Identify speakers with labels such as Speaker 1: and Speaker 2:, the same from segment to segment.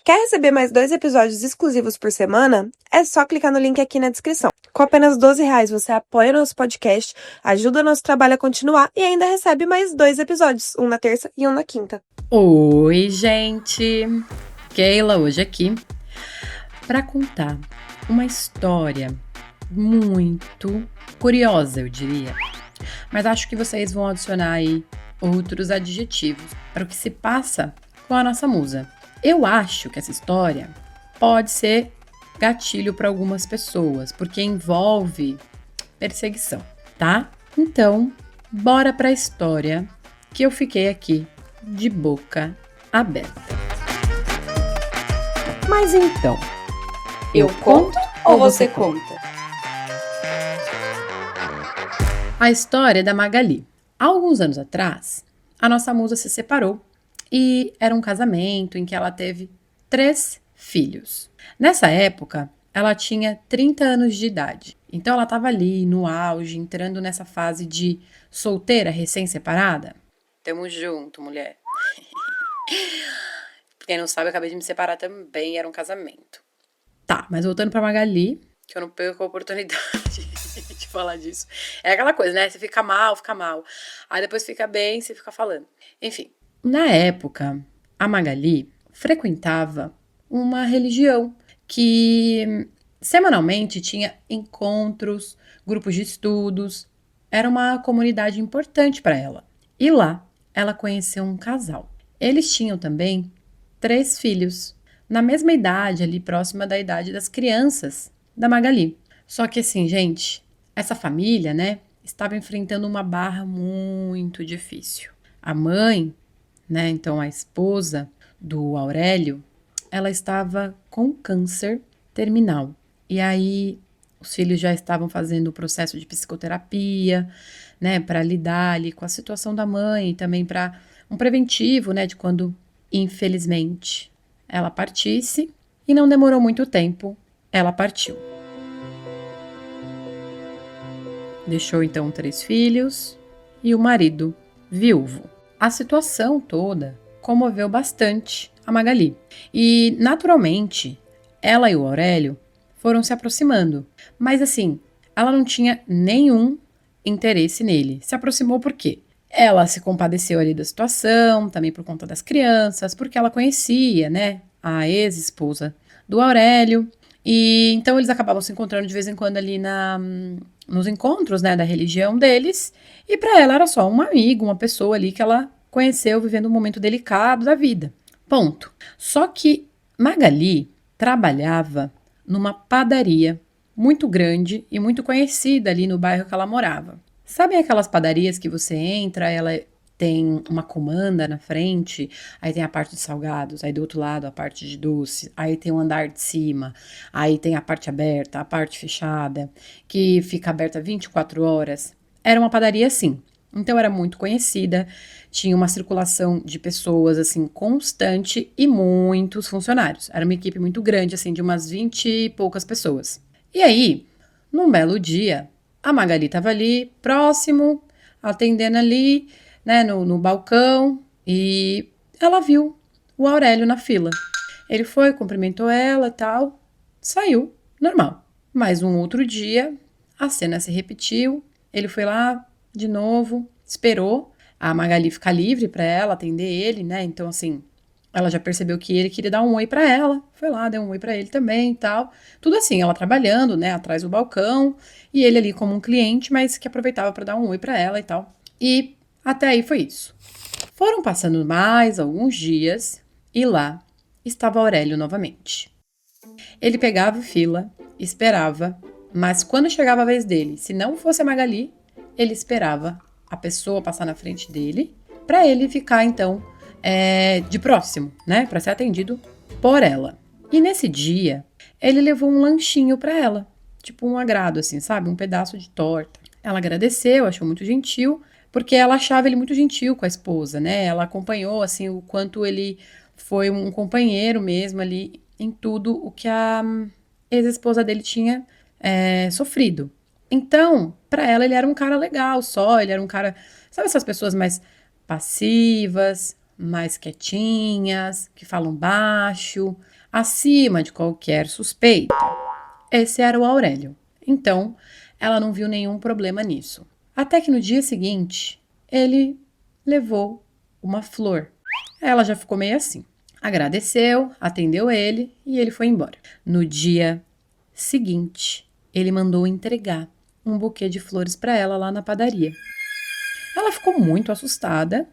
Speaker 1: Quer receber mais 2 episódios exclusivos por semana? É só clicar no link aqui na descrição. Com apenas R$ 12 você apoia nosso podcast, ajuda nosso trabalho a continuar e ainda recebe mais 2 episódios, um na terça e um na quinta.
Speaker 2: Oi, gente! Keila hoje aqui para contar uma história muito curiosa, eu diria. Mas acho que vocês vão adicionar aí outros adjetivos para o que se passa com a nossa musa. Eu acho que essa história pode ser gatilho para algumas pessoas, porque envolve perseguição, tá? Então, bora para a história que eu fiquei aqui de boca aberta. Mas então,
Speaker 1: Eu conto ou você conta?
Speaker 2: A história é da Magali. Há alguns anos atrás, a nossa musa se separou e era um casamento em que ela teve 3 filhos. Nessa época, ela tinha 30 anos de idade. Então ela estava ali no auge, entrando nessa fase de solteira recém-separada. Tamo junto, mulher. Quem não sabe, eu acabei de me separar também, era um casamento. Tá, mas voltando pra Magali, que eu não perco a oportunidade de falar disso. É aquela coisa, né? Você fica mal. Aí depois fica bem, você fica falando. Enfim, na época, a Magali frequentava uma religião que semanalmente tinha encontros, grupos de estudos. Era uma comunidade importante para ela. E lá, ela conheceu um casal. Eles tinham também 3 filhos, na mesma idade, ali próxima da idade das crianças da Magali. Só que assim, gente, essa família, né, estava enfrentando uma barra muito difícil. A mãe, né, então a esposa do Aurélio, ela estava com câncer terminal. E aí os filhos já estavam fazendo o processo de psicoterapia, né, para lidar ali com a situação da mãe e também para um preventivo, né, de quando, infelizmente, ela partisse. E não demorou muito tempo, ela partiu. Deixou então 3 filhos e o marido viúvo. A situação toda comoveu bastante a Magali. E, naturalmente, ela e o Aurélio foram se aproximando. Mas, assim, ela não tinha nenhum interesse nele. Se aproximou por quê? Ela se compadeceu ali da situação, também por conta das crianças, porque ela conhecia, né, a ex-esposa do Aurélio. E então eles acabavam se encontrando de vez em quando ali nos encontros, né, da religião deles. E para ela era só um amigo, uma pessoa ali que ela conheceu vivendo um momento delicado da vida. Ponto. Só que Magali trabalhava numa padaria muito grande e muito conhecida ali no bairro que ela morava. Sabem aquelas padarias que você entra, ela tem uma comanda na frente, aí tem a parte de salgados, aí do outro lado a parte de doce, aí tem o andar de cima, aí tem a parte aberta, a parte fechada, que fica aberta 24 horas. Era uma padaria assim. Então era muito conhecida, tinha uma circulação de pessoas assim constante e muitos funcionários. Era uma equipe muito grande, assim, de umas 20 e poucas pessoas. E aí, num belo dia, a Magali estava ali, próximo, atendendo ali, né, no balcão, e ela viu o Aurélio na fila. Ele foi, cumprimentou ela e tal, saiu, normal. Mas um outro dia, a cena se repetiu, ele foi lá de novo, esperou a Magali ficar livre para ela atender ele, né? Então, assim, ela já percebeu que ele queria dar um oi para ela, foi lá, deu um oi para ele também e tal. Tudo assim, ela trabalhando, né, atrás do balcão, e ele ali como um cliente, mas que aproveitava para dar um oi para ela e tal. E até aí foi isso. Foram passando mais alguns dias e lá estava Aurélio novamente. Ele pegava fila, esperava, mas quando chegava a vez dele, se não fosse a Magali, ele esperava a pessoa passar na frente dele para ele ficar então de próximo, né, para ser atendido por ela. E nesse dia ele levou um lanchinho para ela, tipo um agrado assim, sabe, um pedaço de torta. Ela agradeceu, achou muito gentil, porque ela achava ele muito gentil com a esposa, né? Ela acompanhou assim o quanto ele foi um companheiro mesmo ali em tudo o que a ex-esposa dele tinha sofrido. Então, para ela, ele era um cara legal só, ele era um cara, sabe essas pessoas mais passivas, mais quietinhas, que falam baixo, acima de qualquer suspeita. Esse era o Aurélio. Então, ela não viu nenhum problema nisso. Até que no dia seguinte, ele levou uma flor. Ela já ficou meio assim. Agradeceu, atendeu ele e ele foi embora. No dia seguinte, ele mandou entregar um buquê de flores para ela lá na padaria. Ela ficou muito assustada,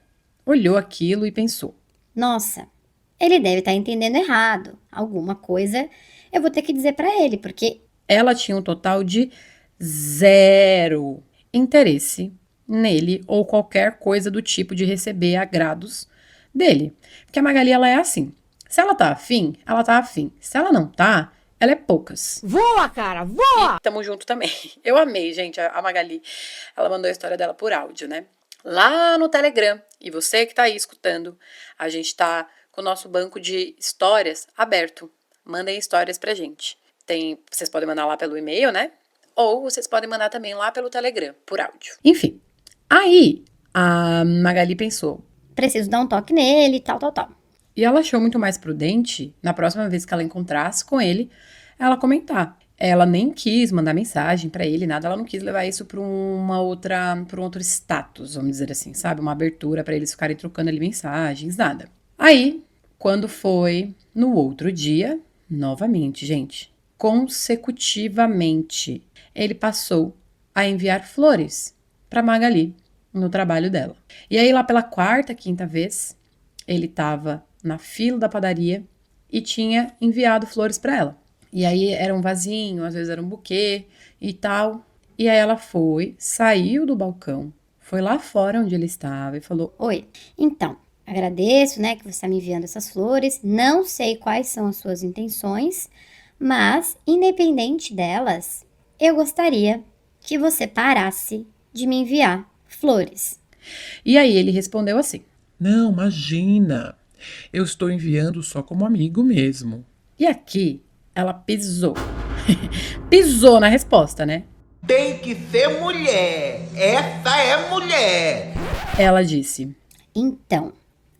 Speaker 2: olhou aquilo e pensou:
Speaker 3: Nossa, ele deve estar entendendo errado. Alguma coisa eu vou ter que dizer para ele, porque
Speaker 2: ela tinha um total de 0 interesse nele ou qualquer coisa do tipo de receber agrados dele. Porque a Magali, ela é assim. Se ela tá afim, ela tá afim. Se ela não tá, ela é poucas.
Speaker 4: Voa, cara, voa!
Speaker 2: E tamo junto também. Eu amei, gente, a Magali. Ela mandou a história dela por áudio, né? Lá no Telegram. E você que tá aí escutando, a gente tá com o nosso banco de histórias aberto. Mandem histórias pra gente. Vocês podem mandar lá pelo e-mail, né? Ou vocês podem mandar também lá pelo Telegram, por áudio. Enfim, aí a Magali pensou.
Speaker 3: preciso dar um toque nele, tal.
Speaker 2: E ela achou muito mais prudente, na próxima vez que ela encontrasse com ele, ela comentar. Ela nem quis mandar mensagem pra ele, nada. Ela não quis levar isso pra um outro status, vamos dizer assim, sabe? Uma abertura pra eles ficarem trocando ali mensagens, nada. Aí, quando foi no outro dia, novamente, gente, consecutivamente, ele passou a enviar flores pra Magali no trabalho dela. E aí, lá pela quarta, quinta vez, ele tava na fila da padaria e tinha enviado flores pra ela. E aí era um vasinho, às vezes era um buquê e tal. E aí ela saiu do balcão, foi lá fora onde ele estava e falou:
Speaker 3: Oi, então, agradeço, né, que você está me enviando essas flores. Não sei quais são as suas intenções, mas, independente delas, eu gostaria que você parasse de me enviar flores.
Speaker 2: E aí ele respondeu assim.
Speaker 5: Não, imagina. Eu estou enviando só como amigo mesmo.
Speaker 2: E aqui ela pisou. Pisou na resposta, né?
Speaker 6: Tem que ser mulher. Essa é mulher.
Speaker 2: Ela disse.
Speaker 3: Então,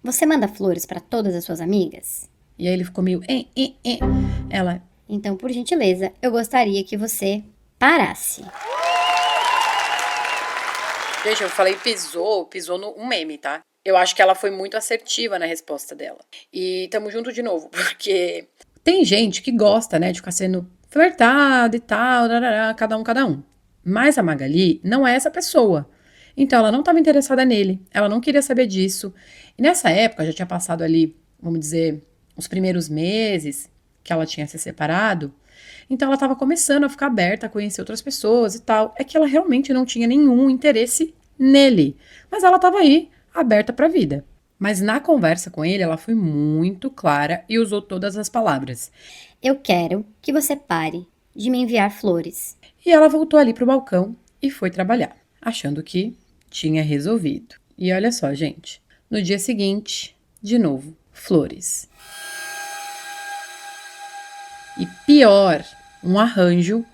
Speaker 3: você manda flores para todas as suas amigas?
Speaker 2: E aí ele ficou meio... Ela...
Speaker 3: Então, por gentileza, eu gostaria que você parasse.
Speaker 2: Gente, eu falei pisou no meme, tá? Eu acho que ela foi muito assertiva na resposta dela. E tamo junto de novo, porque tem gente que gosta, né, de ficar sendo flertado e tal, cada um. Mas a Magali não é essa pessoa. Então ela não estava interessada nele, ela não queria saber disso. E nessa época já tinha passado ali, vamos dizer, os primeiros meses que ela tinha se separado. Então ela estava começando a ficar aberta a conhecer outras pessoas e tal. É que ela realmente não tinha nenhum interesse nele. Mas ela estava aí, aberta para a vida. Mas na conversa com ele, ela foi muito clara e usou todas as palavras.
Speaker 3: Eu quero que você pare de me enviar flores.
Speaker 2: E ela voltou ali pro balcão e foi trabalhar, achando que tinha resolvido. E olha só, gente, no dia seguinte, de novo, flores. E pior, um arranjo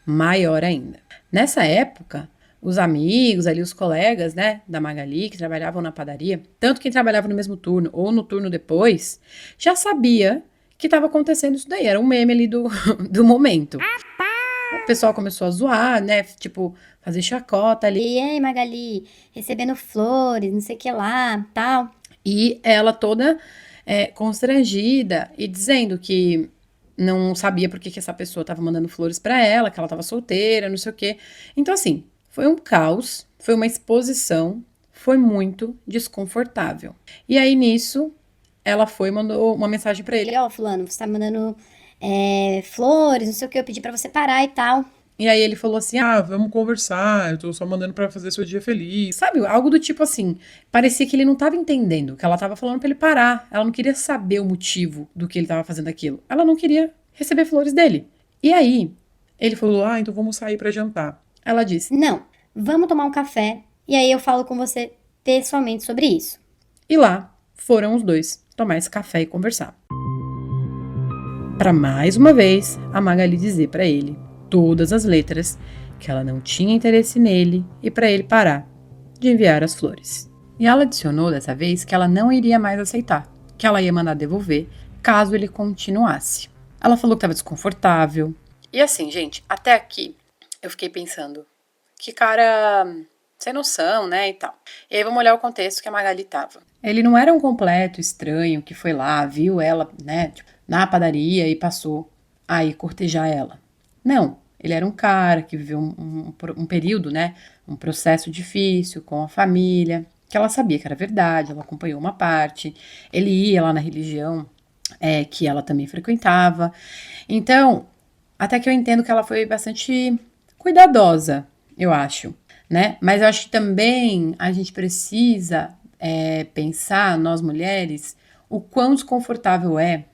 Speaker 2: maior ainda. Nessa época, os amigos ali, os colegas, né, da Magali, que trabalhavam na padaria, tanto quem trabalhava no mesmo turno ou no turno depois, já sabia que estava acontecendo isso daí. Era um meme ali do momento. O pessoal começou a zoar, né, tipo, fazer chacota ali.
Speaker 3: E aí, Magali, recebendo flores, não sei o que lá, tal.
Speaker 2: E ela toda constrangida e dizendo que não sabia por que essa pessoa estava mandando flores para ela, que ela estava solteira, não sei o quê. Então, assim, foi um caos, foi uma exposição, foi muito desconfortável. E aí, nisso, ela mandou uma mensagem pra ele.
Speaker 3: Ó, fulano, você tá mandando flores, não sei o que, eu pedi pra você parar e tal.
Speaker 2: E aí ele falou assim,
Speaker 5: Vamos conversar, eu tô só mandando pra fazer seu dia feliz.
Speaker 2: sabe, algo do tipo assim, parecia que ele não tava entendendo, que ela tava falando pra ele parar. Ela não queria saber o motivo do que ele tava fazendo aquilo. Ela não queria receber flores dele. E aí, ele falou,
Speaker 5: Então vamos sair pra jantar.
Speaker 2: Ela disse,
Speaker 3: Não, vamos tomar um café e aí eu falo com você pessoalmente sobre isso.
Speaker 2: e lá foram os dois tomar esse café e conversar. Pra mais uma vez, a Magali dizer pra ele todas as letras que ela não tinha interesse nele e pra ele parar de enviar as flores. E ela adicionou dessa vez que ela não iria mais aceitar, que ela ia mandar devolver caso ele continuasse. Ela falou que estava desconfortável. E assim, gente, até aqui eu fiquei pensando, que cara sem noção, né, e tal. E aí vamos olhar o contexto que a Magali tava. Ele não era um completo estranho que foi lá, viu ela, né, tipo, na padaria e passou a ir cortejar ela. Não, ele era um cara que viveu um período, né, um processo difícil com a família, que ela sabia que era verdade, ela acompanhou uma parte, ele ia lá na religião que ela também frequentava. Então, até que eu entendo que ela foi bastante cuidadosa, eu acho, né? Mas eu acho que também a gente precisa pensar, nós mulheres, o quão desconfortável é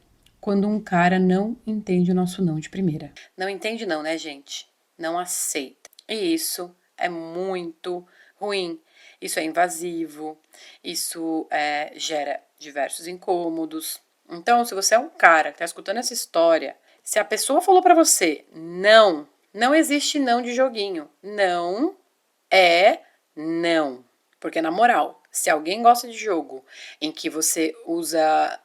Speaker 2: quando um cara não entende o nosso não de primeira. Não entende não, né, gente? Não aceita. E isso é muito ruim. Isso é invasivo, isso gera diversos incômodos. Então, se você é um cara que tá escutando essa história, se a pessoa falou pra você, não existe não de joguinho. Não é não. Porque, na moral, se alguém gosta de jogo em que você usa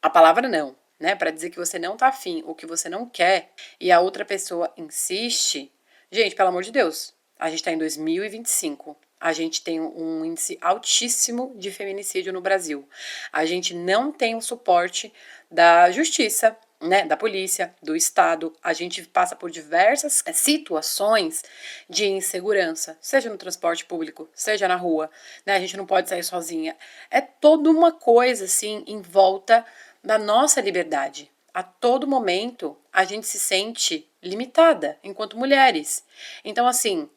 Speaker 2: a palavra não, né, pra dizer que você não tá afim ou que você não quer, e a outra pessoa insiste, gente, pelo amor de Deus, a gente tá em 2025. A gente tem um índice altíssimo de feminicídio no Brasil. A gente não tem o suporte da justiça, né, da polícia, do Estado. A gente passa por diversas situações de insegurança, seja no transporte público, seja na rua, né, a gente não pode sair sozinha. É toda uma coisa, assim, em volta da nossa liberdade. A todo momento, a gente se sente limitada enquanto mulheres. Então, assim,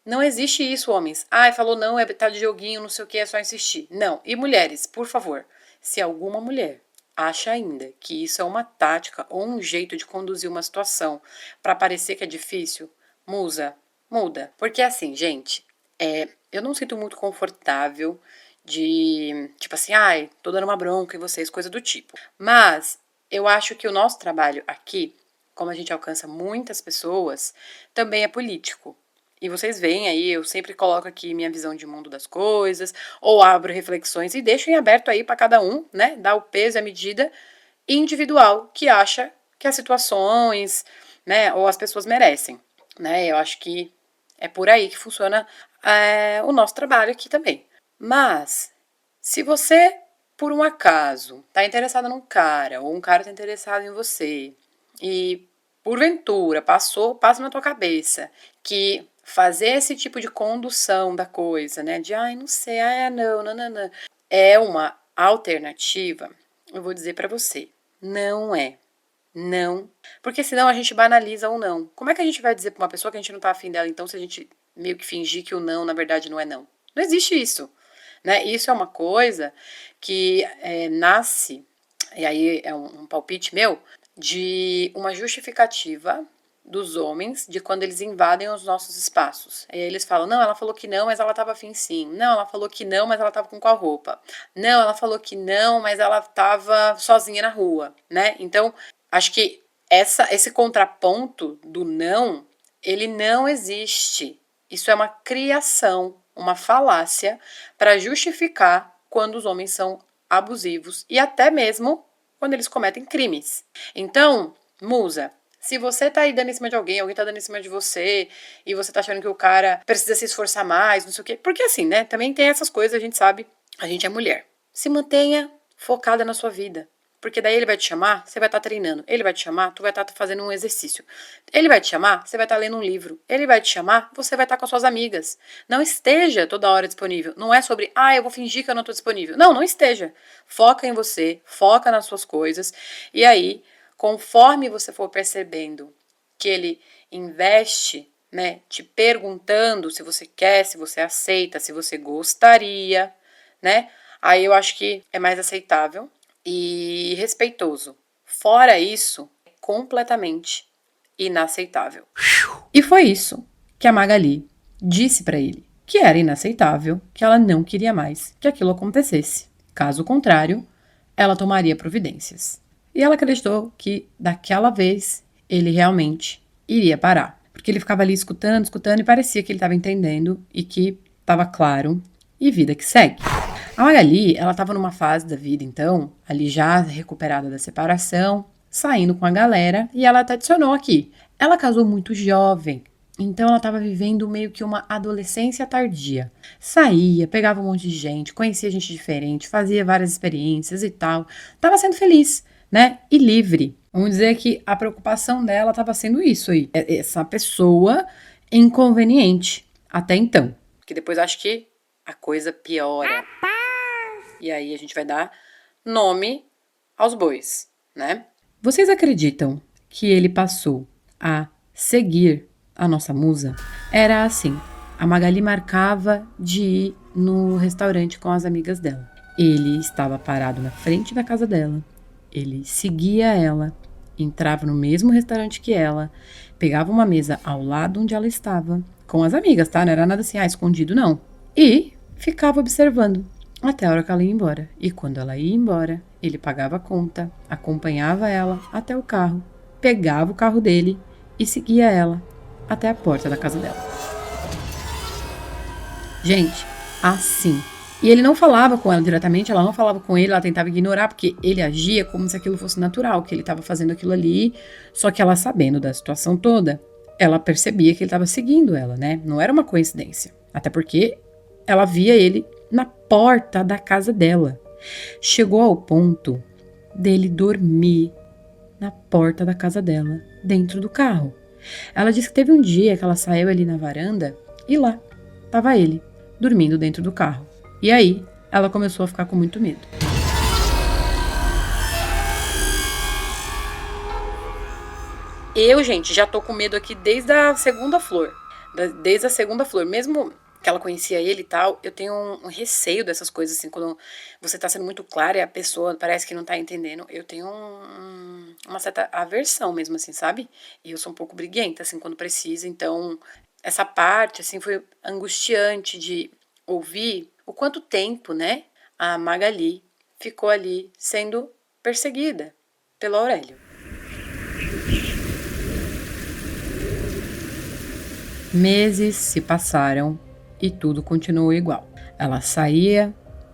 Speaker 2: não existe isso, homens. Ai, falou não, tá de joguinho, não sei o que, é só insistir. Não. E mulheres, por favor, se alguma mulher acha ainda que isso é uma tática ou um jeito de conduzir uma situação para parecer que é difícil, muda. Porque assim, gente, eu não sinto muito confortável de, tipo assim, ai, tô dando uma bronca em vocês, coisa do tipo. Mas eu acho que o nosso trabalho aqui, como a gente alcança muitas pessoas, também é político. E vocês veem aí, eu sempre coloco aqui minha visão de mundo das coisas, ou abro reflexões e deixo em aberto aí para cada um, né, dar o peso e a medida individual que acha que as situações, né, ou as pessoas merecem, né, eu acho que é por aí que funciona o nosso trabalho aqui também. Mas, se você, por um acaso, tá interessado num cara, ou um cara tá interessado em você, e porventura passa na tua cabeça que fazer esse tipo de condução da coisa, né, de ai, não sei, não, é uma alternativa, eu vou dizer pra você, não é. Não. Porque senão a gente banaliza o não. Como é que a gente vai dizer pra uma pessoa que a gente não tá afim dela, então, se a gente meio que fingir que o não, na verdade, não é não? Não existe isso, né? Isso é uma coisa que nasce, e aí é um palpite meu, de uma justificativa dos homens de quando eles invadem os nossos espaços. E aí eles falam, não, ela falou que não, mas ela tava afim sim. Não, ela falou que não, mas ela tava com qual roupa? Não, ela falou que não, mas ela tava sozinha na rua, né? Então, acho que esse contraponto do não, ele não existe. Isso é uma criação, uma falácia para justificar quando os homens são abusivos e até mesmo quando eles cometem crimes. Então, musa, se você tá aí dando em cima de alguém tá dando em cima de você, e você tá achando que o cara precisa se esforçar mais, não sei o quê, porque assim, né, também tem essas coisas, a gente sabe, a gente é mulher. Se mantenha focada na sua vida. Porque daí ele vai te chamar, você vai estar treinando. Ele vai te chamar, tu vai estar fazendo um exercício. Ele vai te chamar, você vai estar lendo um livro. Ele vai te chamar, você vai estar com as suas amigas. Não esteja toda hora disponível. Não é sobre, eu vou fingir que eu não estou disponível. Não esteja. Foca em você, foca nas suas coisas. E aí, conforme você for percebendo que ele investe, né, te perguntando se você quer, se você aceita, se você gostaria, né, aí eu acho que é mais aceitável e respeitoso. Fora isso, é completamente inaceitável. E foi isso que a Magali disse para ele, que era inaceitável, que ela não queria mais que aquilo acontecesse. Caso contrário, ela tomaria providências. E ela acreditou que daquela vez ele realmente iria parar. Porque ele ficava ali escutando e parecia que ele estava entendendo e que estava claro e vida que segue. A Magali, ela estava numa fase da vida, então, ali já recuperada da separação, saindo com a galera, e ela até adicionou aqui. Ela casou muito jovem, então ela estava vivendo meio que uma adolescência tardia. Saía, pegava um monte de gente, conhecia gente diferente, fazia várias experiências e tal. Tava sendo feliz, né? E livre. Vamos dizer que a preocupação dela estava sendo isso aí. Essa pessoa inconveniente até então. Porque depois acho que a coisa piora. E aí a gente vai dar nome aos bois, né? Vocês acreditam que ele passou a seguir a nossa musa? Era assim, a Magali marcava de ir no restaurante com as amigas dela. Ele estava parado na frente da casa dela, ele seguia ela, entrava no mesmo restaurante que ela, pegava uma mesa ao lado onde ela estava, com as amigas, tá? Não era nada assim, escondido não. E ficava observando até a hora que ela ia embora. E quando ela ia embora, ele pagava a conta, acompanhava ela até o carro, pegava o carro dele e seguia ela até a porta da casa dela. Gente, assim. E ele não falava com ela diretamente, ela não falava com ele, ela tentava ignorar, porque ele agia como se aquilo fosse natural, que ele estava fazendo aquilo ali. Só que ela, sabendo da situação toda, ela percebia que ele estava seguindo ela, né? Não era uma coincidência. Até porque ela via ele na porta da casa dela. Chegou ao ponto dele dormir na porta da casa dela, dentro do carro. Ela disse que teve um dia que ela saiu ali na varanda e lá estava ele, dormindo dentro do carro. E aí, ela começou a ficar com muito medo. Eu, gente, já tô com medo aqui desde a segunda flor. Desde a segunda flor. Mesmo que ela conhecia ele e tal, eu tenho um receio dessas coisas, assim, quando você tá sendo muito clara e a pessoa parece que não tá entendendo. Eu tenho uma certa aversão mesmo, assim, sabe? E eu sou um pouco briguenta, assim, quando precisa. Então, essa parte, assim, foi angustiante de ouvir o quanto tempo, né, a Magali ficou ali sendo perseguida pelo Aurélio. Meses se passaram e tudo continuou igual. Ela saía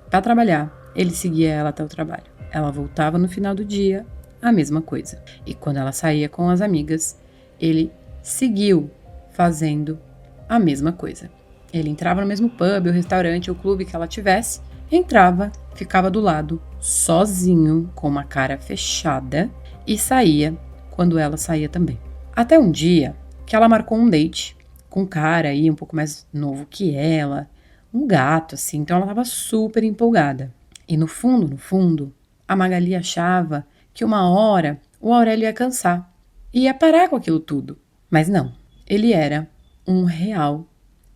Speaker 2: para trabalhar, ele seguia ela até o trabalho. Ela voltava no final do dia, a mesma coisa. E quando ela saía com as amigas, ele seguiu fazendo a mesma coisa. Ele entrava no mesmo pub, o restaurante, o clube que ela tivesse, entrava, ficava do lado, sozinho, com uma cara fechada, e saía quando ela saía também. Até um dia que ela marcou um date com um cara aí um pouco mais novo que ela, um gato assim, então ela tava super empolgada. E no fundo, a Magali achava que uma hora o Aurélio ia cansar e ia parar com aquilo tudo. Mas não, ele era um real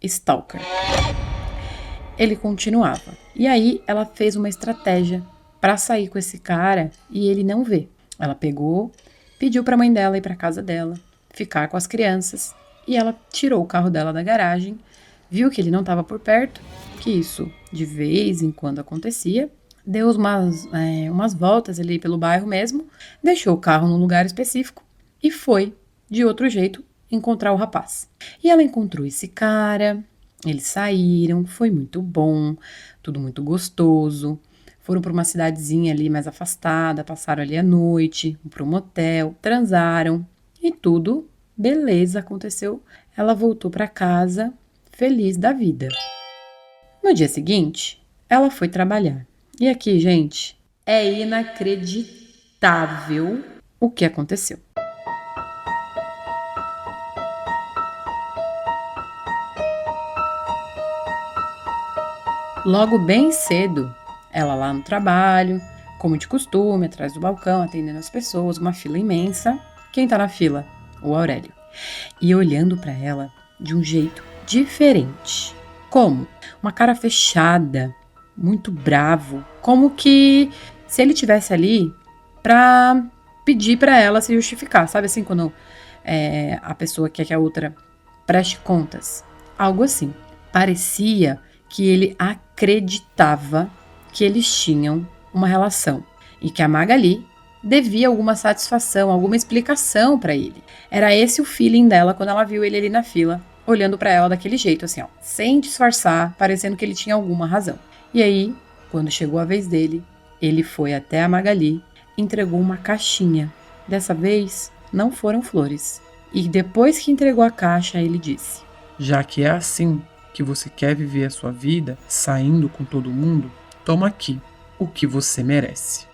Speaker 2: stalker. Ele continuava. E aí ela fez uma estratégia para sair com esse cara e ele não vê. Ela pegou, pediu para a mãe dela ir para casa dela, ficar com as crianças, e ela tirou o carro dela da garagem, viu que ele não estava por perto, que isso de vez em quando acontecia, deu umas voltas ali pelo bairro mesmo, deixou o carro num lugar específico e foi, de outro jeito, encontrar o rapaz. E ela encontrou esse cara, eles saíram, foi muito bom, tudo muito gostoso. Foram para uma cidadezinha ali mais afastada, passaram ali a noite, para um motel, transaram e tudo, beleza, aconteceu. Ela voltou para casa, feliz da vida. No dia seguinte, ela foi trabalhar. E aqui, gente, é inacreditável o que aconteceu. Logo bem cedo, ela lá no trabalho, como de costume, atrás do balcão, atendendo as pessoas, uma fila imensa. Quem tá na fila? O Aurélio. E olhando pra ela de um jeito diferente. Como? Uma cara fechada, muito bravo, como que se ele tivesse ali pra pedir pra ela se justificar, sabe assim, quando a pessoa quer que a outra preste contas, algo assim. Parecia que ele acreditava que eles tinham uma relação e que a Magali devia alguma satisfação, alguma explicação pra ele. Era esse o feeling dela quando ela viu ele ali na fila, olhando para ela daquele jeito, assim, ó, sem disfarçar, parecendo que ele tinha alguma razão. E aí, quando chegou a vez dele, ele foi até a Magali e entregou uma caixinha. Dessa vez, não foram flores. E depois que entregou a caixa, ele disse:
Speaker 5: Já que é assim que você quer viver a sua vida, saindo com todo mundo, toma aqui o que você merece.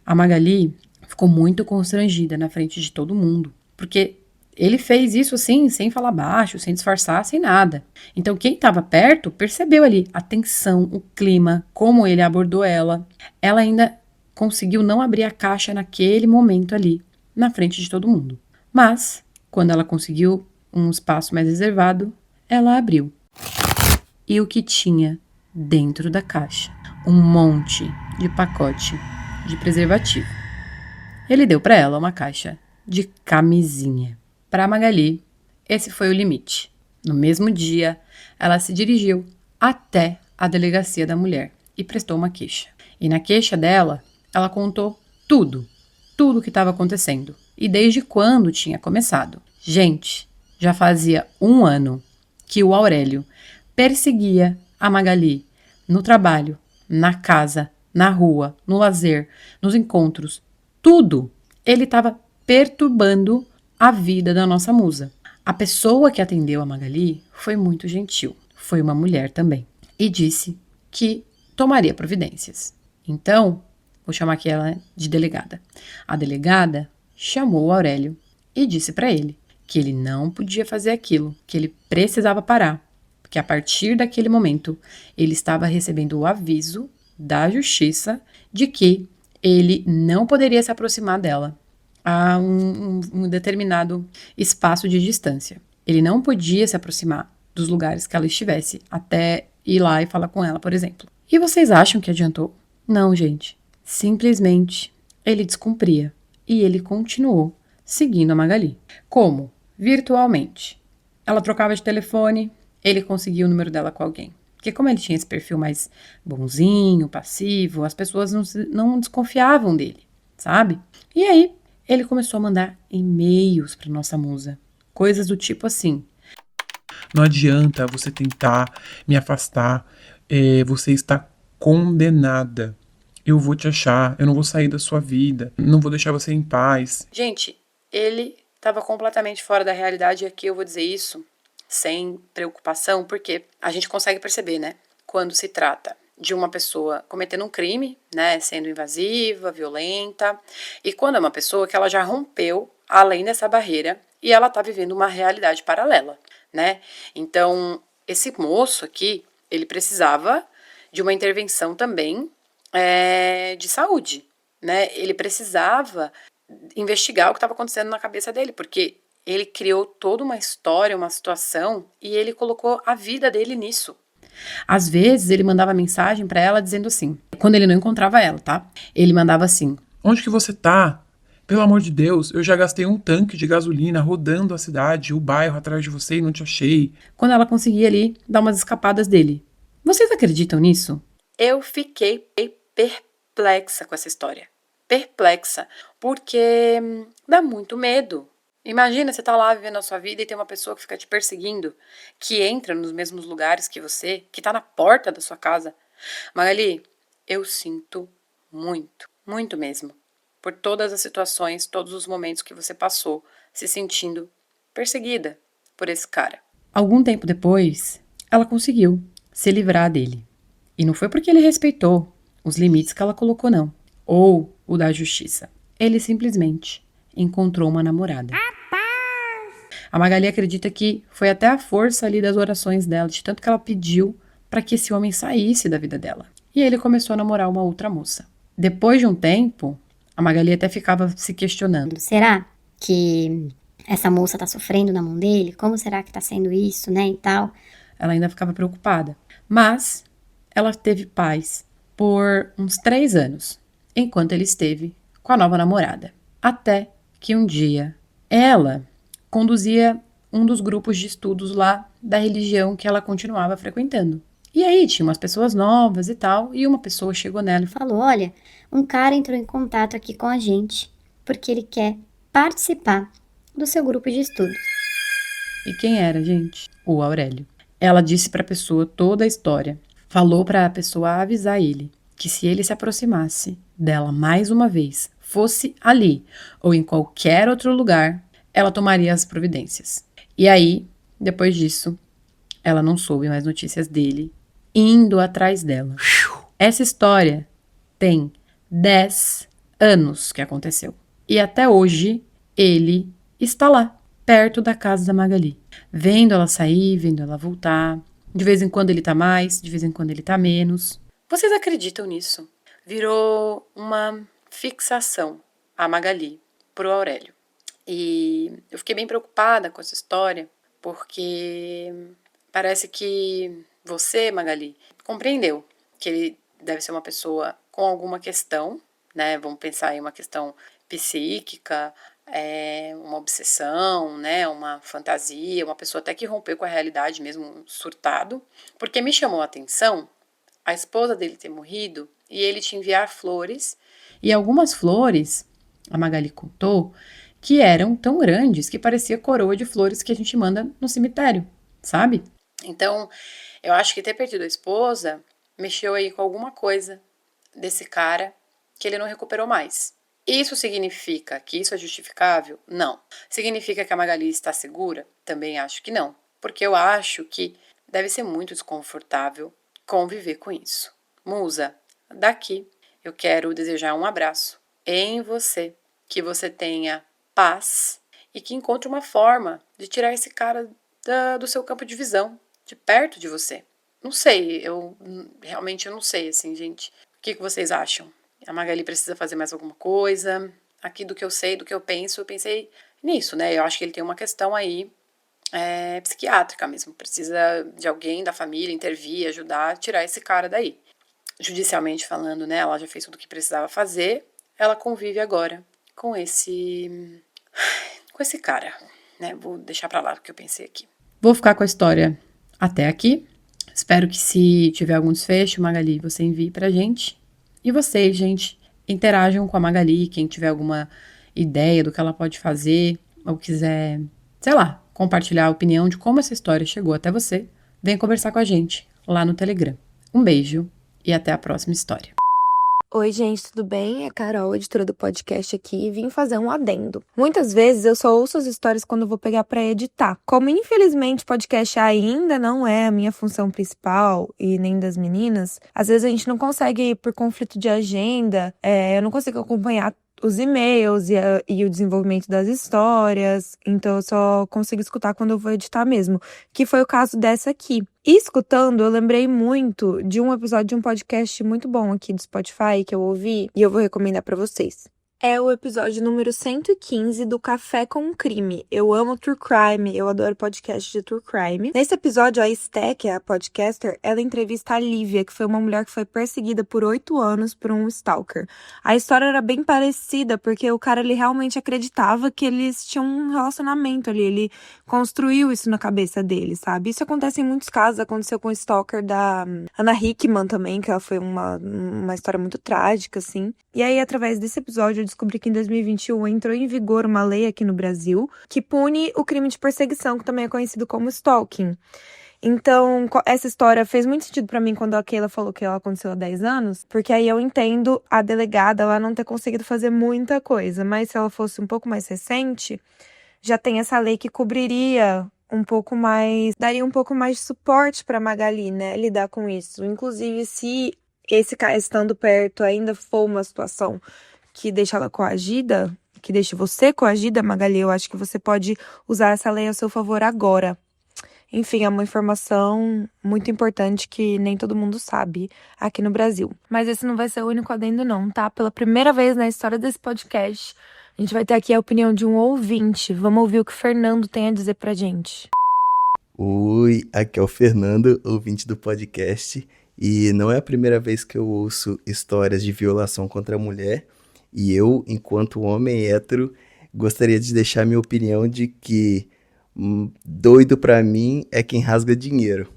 Speaker 2: A Magali ficou muito constrangida na frente de todo mundo, porque ele fez isso assim, sem falar baixo, sem disfarçar, sem nada. Então quem estava perto percebeu ali a tensão, o clima, como ele abordou ela. Ela ainda conseguiu não abrir a caixa naquele momento ali, na frente de todo mundo. Mas, quando ela conseguiu um espaço mais reservado, ela abriu. E o que tinha dentro da caixa? Um monte de pacote de preservativo. Ele deu para ela uma caixa de camisinha. Para Magali, esse foi o limite. No mesmo dia, ela se dirigiu até a delegacia da mulher e prestou uma queixa. E na queixa dela, ela contou tudo o que estava acontecendo e desde quando tinha começado. Gente, já fazia 1 ano que o Aurélio perseguia a Magali no trabalho, na casa, na rua, no lazer, nos encontros, tudo. Ele estava perturbando a vida da nossa musa. A pessoa que atendeu a Magali foi muito gentil, foi uma mulher também, e disse que tomaria providências. Então, vou chamar aqui ela de delegada. A delegada chamou o Aurélio e disse para ele que ele não podia fazer aquilo, que ele precisava parar, porque a partir daquele momento ele estava recebendo o aviso da justiça de que ele não poderia se aproximar dela a um determinado espaço de distância. Ele não podia se aproximar dos lugares que ela estivesse até ir lá e falar com ela, por exemplo. E vocês acham que adiantou? Não, gente. Simplesmente ele descumpria e ele continuou seguindo a Magali. Como? Virtualmente. Ela trocava de telefone, ele conseguia o número dela com alguém. Porque como ele tinha esse perfil mais bonzinho, passivo, as pessoas não desconfiavam dele, sabe? E aí, ele começou a mandar e-mails para nossa musa. Coisas do tipo assim:
Speaker 5: Não adianta você tentar me afastar, você está condenada. Eu vou te achar, eu não vou sair da sua vida, não vou deixar você em paz.
Speaker 2: Gente, ele estava completamente fora da realidade e aqui eu vou dizer isso sem preocupação, porque a gente consegue perceber, né? Quando se trata de uma pessoa cometendo um crime, né? Sendo invasiva, violenta, e quando é uma pessoa que ela já rompeu além dessa barreira e ela tá vivendo uma realidade paralela, né? Então, esse moço aqui, ele precisava de uma intervenção também de saúde, né? Ele precisava investigar o que estava acontecendo na cabeça dele, porque ele criou toda uma história, uma situação, e ele colocou a vida dele nisso. Às vezes, ele mandava mensagem pra ela dizendo assim, quando ele não encontrava ela, tá? Ele mandava assim:
Speaker 5: Onde que você tá? Pelo amor de Deus, eu já gastei um tanque de gasolina rodando a cidade, o bairro atrás de você e não te achei.
Speaker 2: Quando ela conseguia ali dar umas escapadas dele. Vocês acreditam nisso? Eu fiquei perplexa com essa história. Perplexa, porque dá muito medo. Imagina, você tá lá vivendo a sua vida e tem uma pessoa que fica te perseguindo, que entra nos mesmos lugares que você, que tá na porta da sua casa. Magali, eu sinto muito, muito mesmo, por todas as situações, todos os momentos que você passou se sentindo perseguida por esse cara. Algum tempo depois, ela conseguiu se livrar dele. E não foi porque ele respeitou os limites que ela colocou, não. Ou o da justiça. Ele simplesmente encontrou uma namorada. A Magali acredita que foi até a força ali das orações dela, de tanto que ela pediu para que esse homem saísse da vida dela. E ele começou a namorar uma outra moça. Depois de um tempo, a Magali até ficava se questionando.
Speaker 3: Será que essa moça tá sofrendo na mão dele? Como será que tá sendo isso, né, e tal?
Speaker 2: Ela ainda ficava preocupada. Mas ela teve paz por uns 3 anos, enquanto ele esteve com a nova namorada. Até que um dia ela conduzia um dos grupos de estudos lá da religião que ela continuava frequentando. E aí tinha umas pessoas novas e tal, e uma pessoa chegou nela e
Speaker 3: Falou, olha, um cara entrou em contato aqui com a gente porque ele quer participar do seu grupo de estudos.
Speaker 2: E quem era, gente? O Aurélio. Ela disse para a pessoa toda a história. Falou para a pessoa avisar ele que se ele se aproximasse dela mais uma vez, fosse ali ou em qualquer outro lugar, ela tomaria as providências. E aí, depois disso, ela não soube mais notícias dele, indo atrás dela. Essa história tem 10 anos que aconteceu. E até hoje, ele está lá, perto da casa da Magali, vendo ela sair, vendo ela voltar. De vez em quando ele tá mais, de vez em quando ele tá menos. Vocês acreditam nisso? Virou uma fixação a Magali pro Aurélio. E eu fiquei bem preocupada com essa história, porque parece que você, Magali, compreendeu que ele deve ser uma pessoa com alguma questão, né? Vamos pensar em uma questão psíquica, uma obsessão, né, uma fantasia, uma pessoa até que rompeu com a realidade mesmo, um surtado, porque me chamou a atenção a esposa dele ter morrido e ele te enviar flores, e algumas flores, a Magali contou, que eram tão grandes que parecia coroa de flores que a gente manda no cemitério, sabe? Então, eu acho que ter perdido a esposa mexeu aí com alguma coisa desse cara que ele não recuperou mais. Isso significa que isso é justificável? Não. Significa que a Magali está segura? Também acho que não. Porque eu acho que deve ser muito desconfortável conviver com isso. Musa, daqui eu quero desejar um abraço em você, que você tenha paz e que encontre uma forma de tirar esse cara do seu campo de visão, de perto de você. Não sei, eu realmente não sei, assim, gente. O que vocês acham? A Magali precisa fazer mais alguma coisa? Aqui do que eu sei, do que eu pensei nisso, né? Eu acho que ele tem uma questão aí psiquiátrica mesmo. Precisa de alguém da família intervir, ajudar, tirar esse cara daí. Judicialmente falando, né? Ela já fez tudo o que precisava fazer. Ela convive agora com esse cara, né? Vou deixar pra lá o que eu pensei aqui. Vou ficar com a história até aqui. Espero que se tiver algum desfecho, Magali, você envie pra gente. E vocês, gente, interajam com a Magali, quem tiver alguma ideia do que ela pode fazer, ou quiser, sei lá, compartilhar a opinião de como essa história chegou até você, vem conversar com a gente lá no Telegram. Um beijo e até a próxima história.
Speaker 1: Oi, gente, tudo bem? É Carol, editora do podcast aqui, e vim fazer um adendo. Muitas vezes eu só ouço as histórias quando eu vou pegar pra editar. Como, infelizmente, podcast ainda não é a minha função principal e nem das meninas, às vezes a gente não consegue, por conflito de agenda, eu não consigo acompanhar os e-mails e o desenvolvimento das histórias, então eu só consigo escutar quando eu vou editar mesmo, que foi o caso dessa aqui. E escutando, eu lembrei muito de um episódio de um podcast muito bom aqui do Spotify que eu ouvi e eu vou recomendar pra vocês. É o episódio número 115 do Café com um Crime. Eu amo True Crime, eu adoro podcast de True Crime. Nesse episódio, a Esté, que é a podcaster, ela entrevista a Lívia, que foi uma mulher que foi perseguida por 8 anos por um stalker. A história era bem parecida, porque o cara, ele realmente acreditava que eles tinham um relacionamento ali, ele construiu isso na cabeça dele, sabe? Isso acontece em muitos casos, aconteceu com o stalker da Ana Hickman também, que ela foi uma história muito trágica, assim. E aí, através desse episódio, eu descobri que em 2021 entrou em vigor uma lei aqui no Brasil que pune o crime de perseguição, que também é conhecido como stalking. Então, essa história fez muito sentido pra mim quando a Keila falou que ela aconteceu há 10 anos, porque aí eu entendo a delegada ela não ter conseguido fazer muita coisa, mas se ela fosse um pouco mais recente, já tem essa lei que cobriria um pouco mais, daria um pouco mais de suporte pra Magali, né, lidar com isso. Inclusive, se esse cara estando perto ainda for uma situação que deixa ela coagida, que deixa você coagida, Magali, eu acho que você pode usar essa lei a seu favor agora. Enfim, é uma informação muito importante que nem todo mundo sabe aqui no Brasil. Mas esse não vai ser o único adendo não, tá? Pela primeira vez na história desse podcast, a gente vai ter aqui a opinião de um ouvinte. Vamos ouvir o que o Fernando tem a dizer pra gente.
Speaker 4: Oi, aqui é o Fernando, ouvinte do podcast. E não é a primeira vez que eu ouço histórias de violação contra a mulher. E eu, enquanto homem hétero, gostaria de deixar minha opinião de que doido pra mim é quem rasga dinheiro.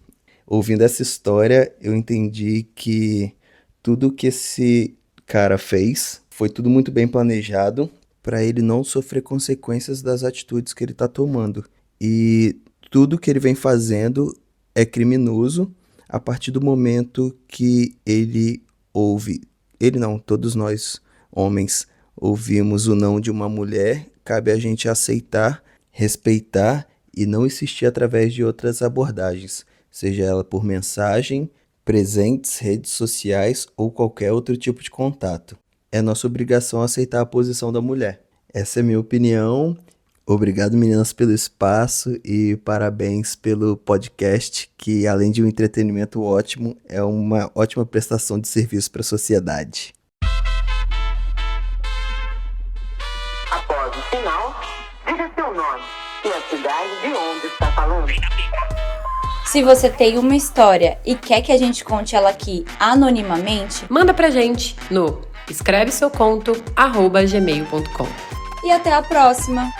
Speaker 4: ouvindo essa história, eu entendi que tudo que esse cara fez foi tudo muito bem planejado para ele não sofrer consequências das atitudes que ele está tomando. E tudo que ele vem fazendo é criminoso a partir do momento que ele ouve. Ele não, todos nós, homens, ouvimos o não de uma mulher, cabe a gente aceitar, respeitar e não insistir através de outras abordagens, seja ela por mensagem, presentes, redes sociais ou qualquer outro tipo de contato. É nossa obrigação aceitar a posição da mulher. Essa é a minha opinião. Obrigado, meninas, pelo espaço e parabéns pelo podcast, que além de um entretenimento ótimo, é uma ótima prestação de serviço para a sociedade.
Speaker 7: Após o sinal, diga seu nome e a cidade de onde está falando.
Speaker 8: Se você tem uma história e quer que a gente conte ela aqui anonimamente,
Speaker 9: manda pra gente no escreveseuconto@gmail.com.
Speaker 8: e até a próxima!